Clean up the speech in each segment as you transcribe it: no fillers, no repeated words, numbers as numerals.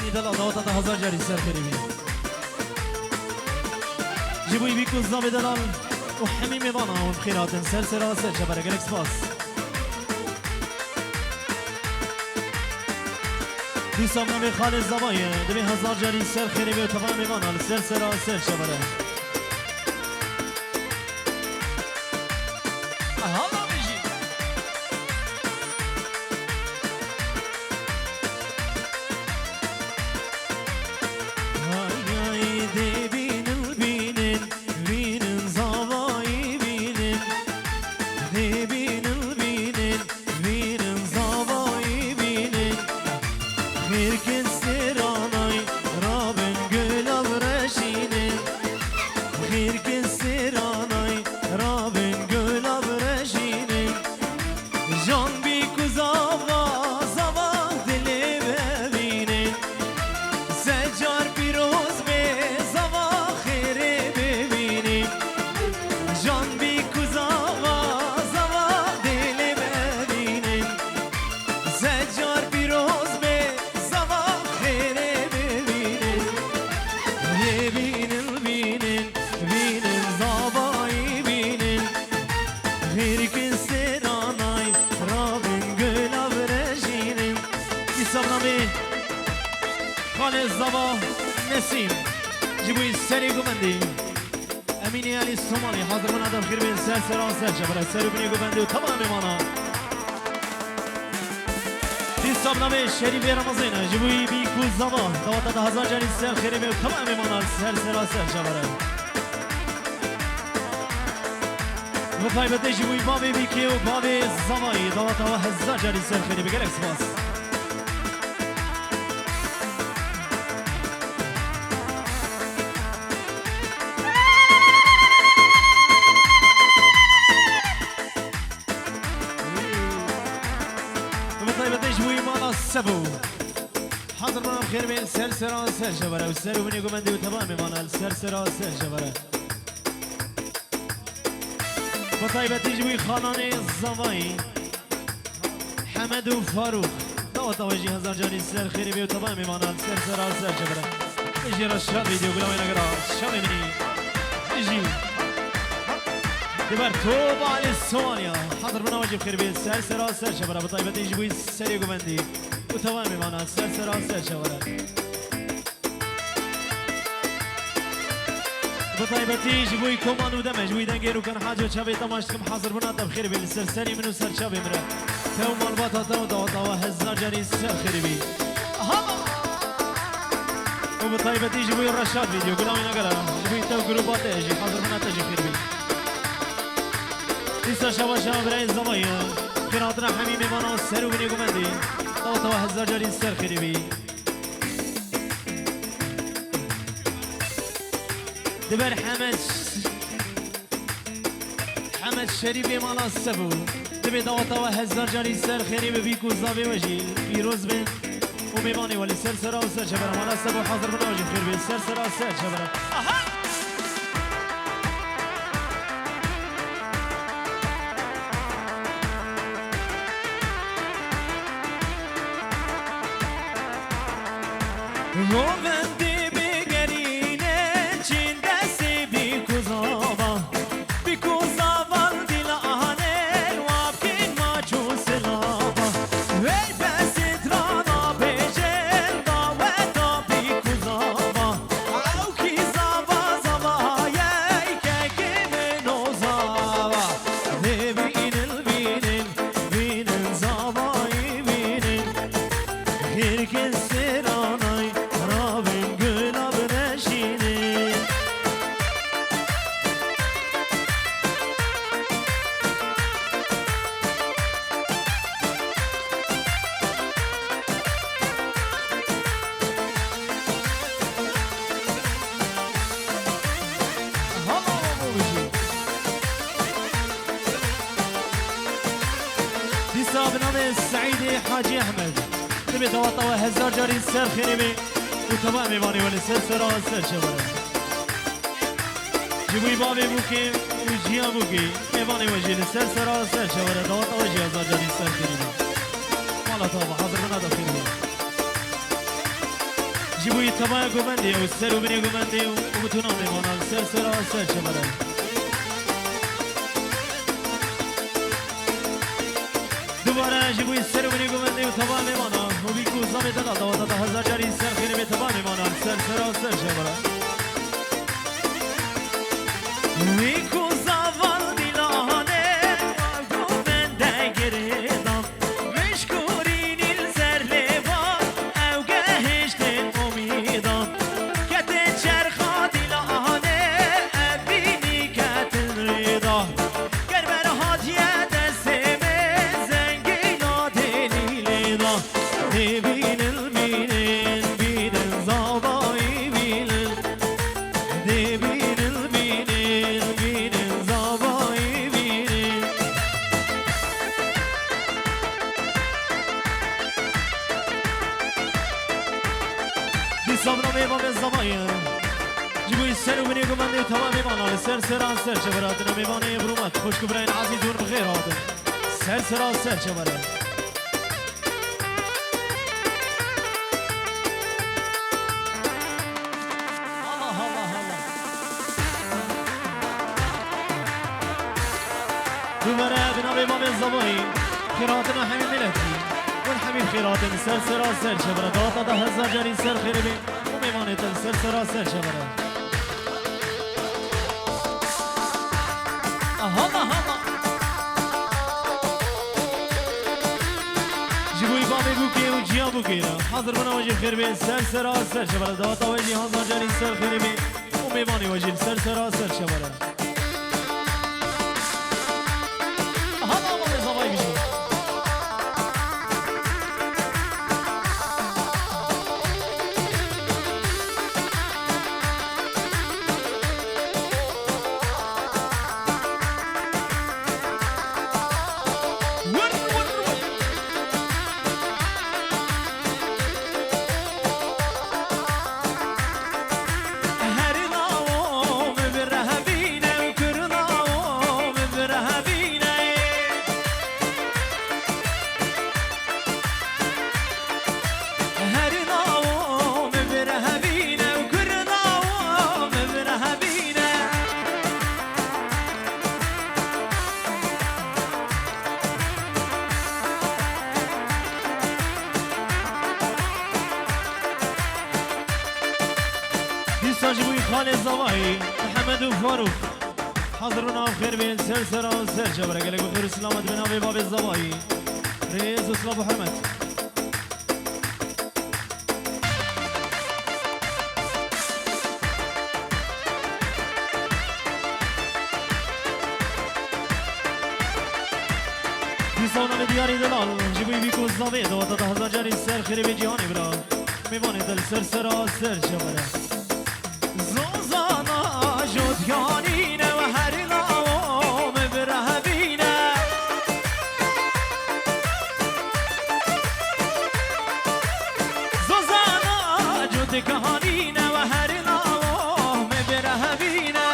میوانی دل آدوات تا هزار جاری سر خریبی جبوی بیکو زاب دلال و همین میوانا و بخیراتن سر سر سر شبره گلکس باس دوستم نمی خالص زبایه دمی هزار جاری سر خریبی و تمام میوانا سر سر سر شبره زبا نسیم جبوی سری گوبندی امینی علی سومالی حاضر من آدم خیر بین سر سر سر شبره سر بینی گوبندی و تمام مانا دی سابنامه شریف رمضان جبوی بی کوز زبا دوات ده هزار جاری سر خیر بین و تمام مانا سر سر سر شبره و طایبت جبوی بابی بیکی و بابی زبایی دوات ده هزار جاری سر خیر بین گلکس باس سبو حاضر منام خير بين سر سر سر شبره وسر وني قمندي وتمام مانا سر سر سر شبره بطيبة تجوي خاناني الزماي حمد وفاروق دوت وجه هزار جاني سر خير بي وتمام مانا سر سر سر شبره يجي رشاد فيديو قولوا وين اقرا شامي مني يجي دبر توب على الصوماليا حاضر منام وجه خير بين سر سر سر شبره بطيبة تجوي سر قمندي وتمام مانا سر سر سر شوارع بطيبتي جبوي كمان ودمج جبوي دنجر وكان حاجة شابي تماشكم حاضر بنا بخير بي سر سري منو سر شابي مرا تو مال باتا تو دوا هزار جاني سر خير بي وبطيبتي جبوي رشاد فيديو قولوا وين اقرا جبوي تو جروبات اجي حاضر بنا تجي خير بي لسه شباب شباب راي الزمايا خيراتنا حميمي مانا سر وبني قمندي تو هزار جاری سر خیلی بی دبر حمد شریفی مالا سبو دبی تو هزار جاری سر خیلی بی کوزابی وجی پیروز بین و میوانی ولی سر سرا و سر شبره مالا سبو حاضر بنا وجی خیر بی سر سرا سر شبره Govendi bigerine Çin desi bi kuzava Bi kuzava dil ahanen Vapkin maçu silava Ey besitrana becer daveta bi kuzava Au ki zava zava Yey kekimin o zava Devinin binin zavayı binin Herkes seranay بنامه سعيدي حاجي احمد تبي توطوا هزار جاري سر خيري وتمام ماني ولا سر سر سر شبره جبوي بابي بوكي وجيا بوكي ماني وجي سر سر سر شبره توطوا وجي هزار جاري سر خيري والله طبعا حاضر من هذا خيري جيبوا تبا قومندي والسر وبني قومندي وبتونا ميمانا سر سر سر شبرا دوباره جيبوا السر وبني قومندي وتبا ميمانا وبيكو زامي تدا دوتا هزار جاري سر خير بتبا ميمانا سر سر سر شبرا وبيكو زاوال دلانه قومنده گردم مشکورین الزر لبا او گهشتن امیدم کت چرخا دلانه ابینی کت ردا گر برهات یه دستمه زنگینا دلیلیدا ببین البینن بینن زابایی بینن ببین البینن بینن زابایی بینن صبر میوان زماین جبوی سر و بنی گمانده تمام میوان سر سر سر چبرات نمیوان برومت خوش کبرین عزیزون بخیر آده سر سر سر چبرات الله الله الله دوباره بنا میوان زماین خیراتنا همین ملتی والحميد خيرات سر سر سر شبرا داتا ده هزار جاري سر خيربي وميمانة سر سر سر شبرا هلا هلا جيبوي بابي بوكي وجيا بوكيرا حاضر بنا وجه خيربي سر سر سر شبرا داتا وجه هزار جاري سر خيربي وميمانة وجه سر سر سر شبرا هلا والله زواي بيجي جيبوي خالد زواهي محمد وفاروق حضرنا بخير بين سر سر وسر شبرا قالك بخير السلامة بنا بباب الزواهي رئيس وصلاب وحرمت بيسونا بدياري دلال جيبوي بيكو الزاوية دوتا ده هزار جاري سر خير بجيهاني برا ميواني دل سر سر سر شبرا زوزانا جوديانينا وهرنا ومبرهبينا زوزانا جوديانينا وهرنا ومبرهبينا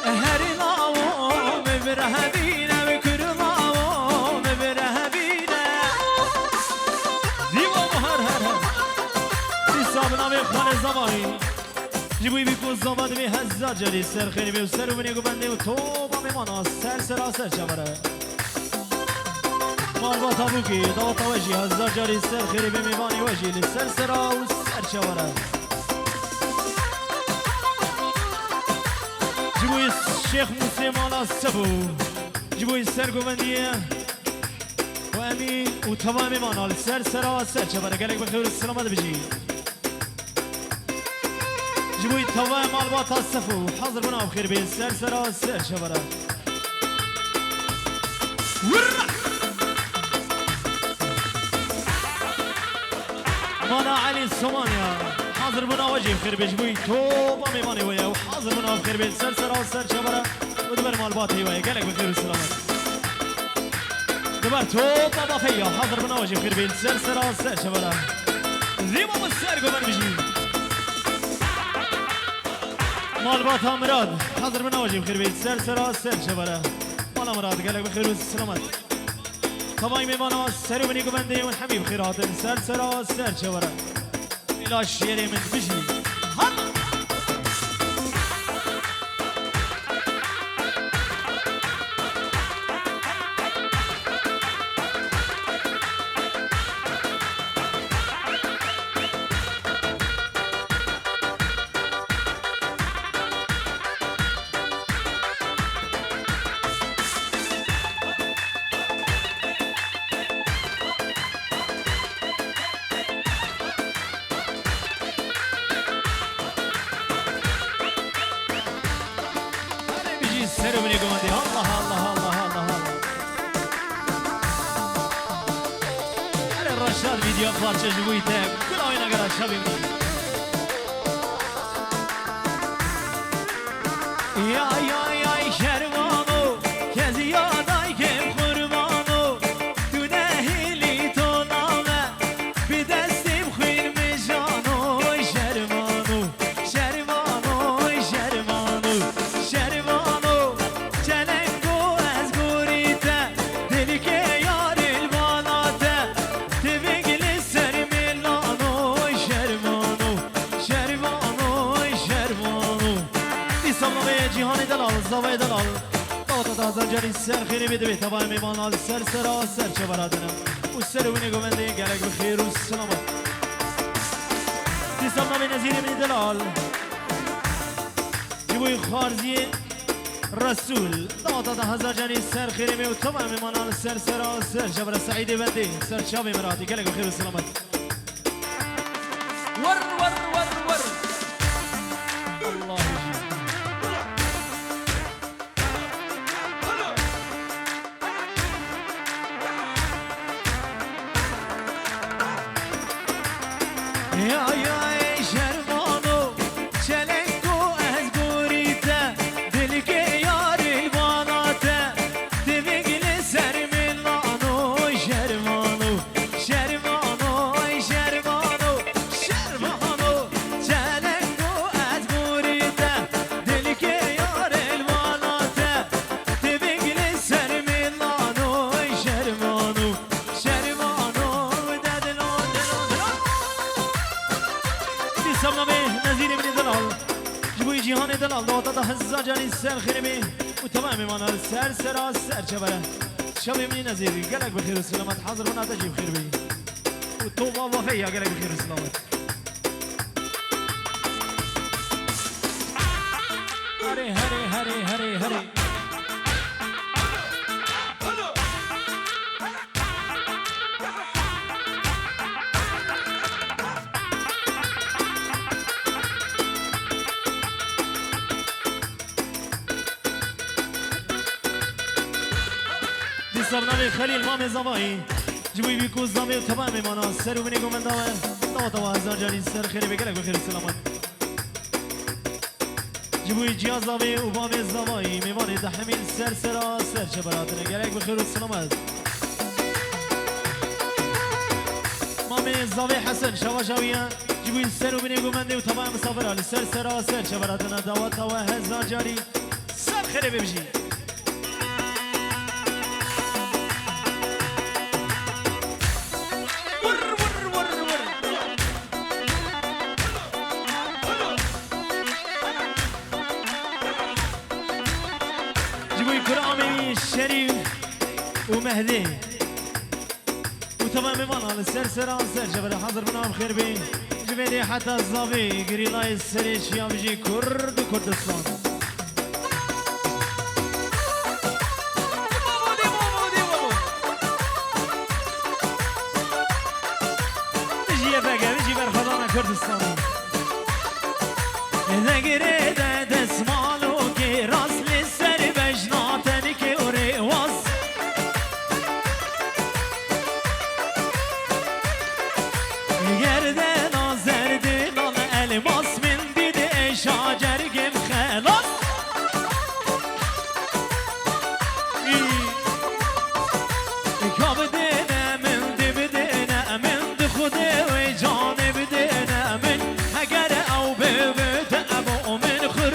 هرنا ومبرهبينا وكرنا ومبرهبينا نامه خانه زمانی جیبوی بیکو زمان می هزار جاری سر خیلی بی و سر و بینی گوبنده و تو با میمانا سر سر سر شبره مال با تابوکی داتا وجی هزار جاری سر خیلی بی میمانی وجی سر سر و سر شبره جیبوی شیخ موسی مالا سبو جیبوی سر گوبندیه و امی و تمام میمانا سر سر سر شبره گلک بخیر السلامت بجی جيبوي توا مالبات السفو حاضر بنا بخير بين سر سر سر شبرا مانا علي الصومانيا حاضر بنا وجه بخير بين جيبوي توبا ميماني ويا وحاضر بنا بخير بين سر سر سر شبرا ودبر مالبات هي ويا قالك بخير السلامات دبر توبا بافيا حاضر بنا وجه بخير بين سر سر شبرا زيما بالسر قبل بيجي مالبات مراد حاضر بنا وجه بخير بيت سر سر سر شبره مالا مراد قالك بخير والسلامات طبعا میمانا سر و بنی گونده و حبیب خیرات سر سرا سر چوره الى شیری من بجی سر و بنی گونده الله الله الله الله اره رشاد ویدیو خارچه جویته کل آین اگر شبی بنی یا یا یا شروانو کسی یادای که قربانو تو نهیلی تو نامه بی دستیم خویر میشانو شرمانو شرمانو شرمانو شرمانو چلنگو از گوریته دلی که یار البالاته تبگلی سر میلانو شرمانو شرمانو شرمانو سلامه جهان دلال زوای دلال دادا دازر جاری سر خیلی میده به تبای میمانال سر سرا سر چه برادنم و سر ونی گونده گلک بخیر و سلامت دی سلامه نزیری من دلال جبوی خارزی رسول دادا هزار جاری سر خیلی می و تبای میمانال سر سرا سر چه برا سعیدی بندی سر چابی مراتی گلک بخیر و سلامت ور ور ور ور الله يجزيك یا یا شرمانو چلنگو از گوریته دلی که یاری باناته دبگلی سر میلانو شرمانو شرمانو شرمانو شرمانو چلنگو از گوریته دلی که یاری باناته دبگلی سر میلانو شرمانو شرمانو ددلو سلامه نزیری من دلال جبوی جهان دلال دادا هزار جانی سر خیرمی و تمام ایمانال سر سرا سر چبره شبی منی نزیری گلک بخیر و سلامت حاضر بنا تجیب خیر بی و تو بابا فیا گلک بخیر و سلامت هری هری هری هری هری سرنامه خلیل مام زمایی جبوی بیکوز زامی و تمام ایمانا سر و بینی گمندامه دادا و هزار جانی سر خیلی بگلک بخیر سلامت جبوی جیا زامی و بام زمایی میمانی دحمین سر سرا سر چه براتنه گلک بخیر سلامت مام زامی حسن شواشویه جبوی سر و بینی گمنده و تمام مسافران سر سرا سر چه براتنه دادا و هزار جانی سر خیلی ببجی شريف ومهدي وتمام ايمان على السرسرة جبل حاضر منهم خير بي جبلي حتى الظبي قري لاي السريش يا بيجي كرد وكردستان بيجي يا بقى بيجي برخضانا كردستان إذا قريت تسمعلو كي راس للسر بجناتني كي وري وص يردن زردن الماس من ديد شاجر جم خلاص كابدنا من دبدنا من دخده وجان بدنا من هجر او ببت ابو من خر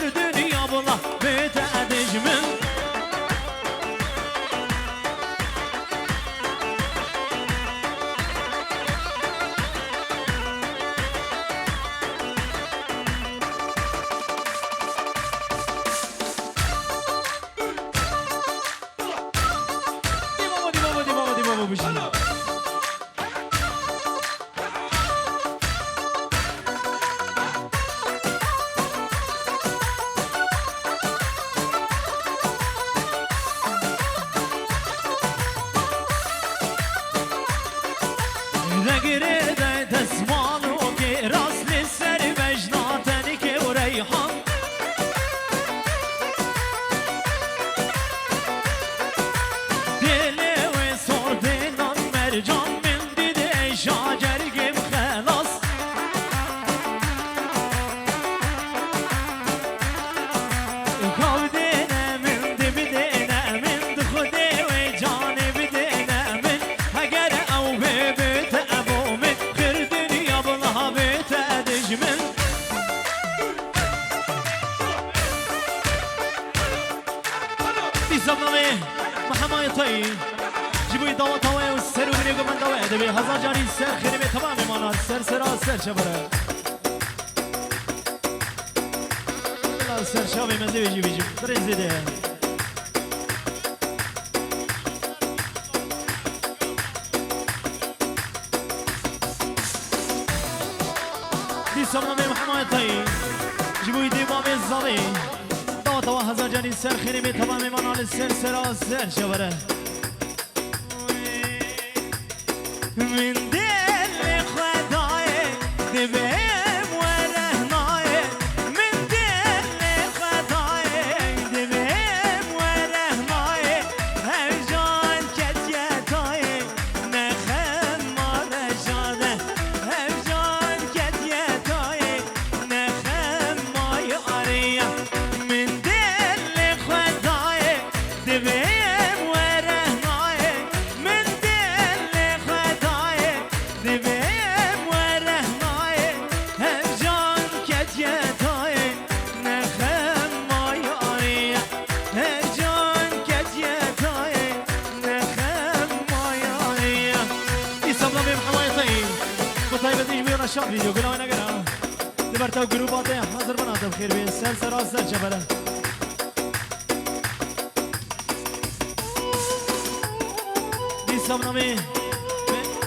بشی نگیره ده دستمالو که راست سر وجناتنی که و ریحان دل و سردنان مرجان من دیده شاجرگم خلاص کودنه من دی بدنه من دخده و جانه بدنه من اگر او ببت ابو من خیر دنیا بلها بت ادجمن بیسامنامه محمای تایی جیبوی داوت هوای و سر و بینیگو من داوه دبی هزار جانی سر خیلی به تمام مانال سر سرا سر چبره بلا سر شابی مزی بیجی بیجی برین زیده بیسامنامه محمای تایی جیبوی دیبام زاوی داوت هوا هزار جانی سر خیلی به تمام مانال سر سرا سر چبره من دل خدای دبم و رهنای من دل خدای دبم و رهنای هر جان کتیتای نخم مال جانه هر جان کتیتای نخم مای آریا من دل خدای دبم و رهنای من دل خدای دبم و رهنای هر جان کتیتای نخم مای آریا هر جان کتیتای نخم مای آریا بیسامنامه محمای تایی بطایی بدیش بیون اشاد ویدیو گلای نگرم دبرتاو گروباته حاضر بناتم خیر بین سر سرا سر چبره بیسامنامه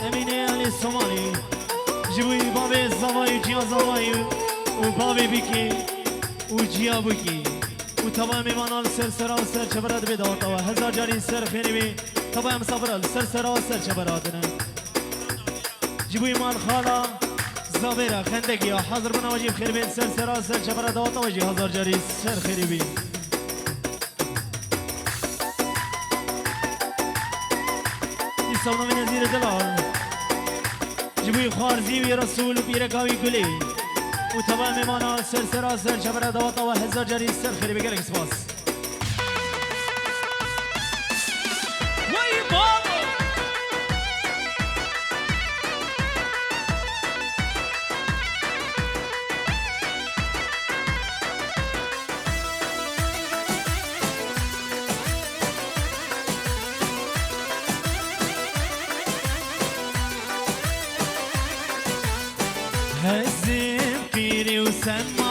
امینه علی سومالی جبوی باب زوای و جیا زوای و باب بیکی و جیا بکی و تمام میمانال سر سرا سر چبره دبی داوتا و هزار جاری سر خیلی بی تمام مسافرال سر سرا سر چبره آدنه جبوی مال خالا زابیره خندگی ها حاضر بنا وجیب خیر بین سر سرا سر چبره داوتا وجی هزار جاری سر خیلی بی سامنامه نزیر دلال جبوی خارزی و رسول و بیرکاوی گلی و تمام میمانا سر سرا سر چبره دواتا و هزار جاری سر خیلی بگرک سپاس وای بابا هزم پیری و سن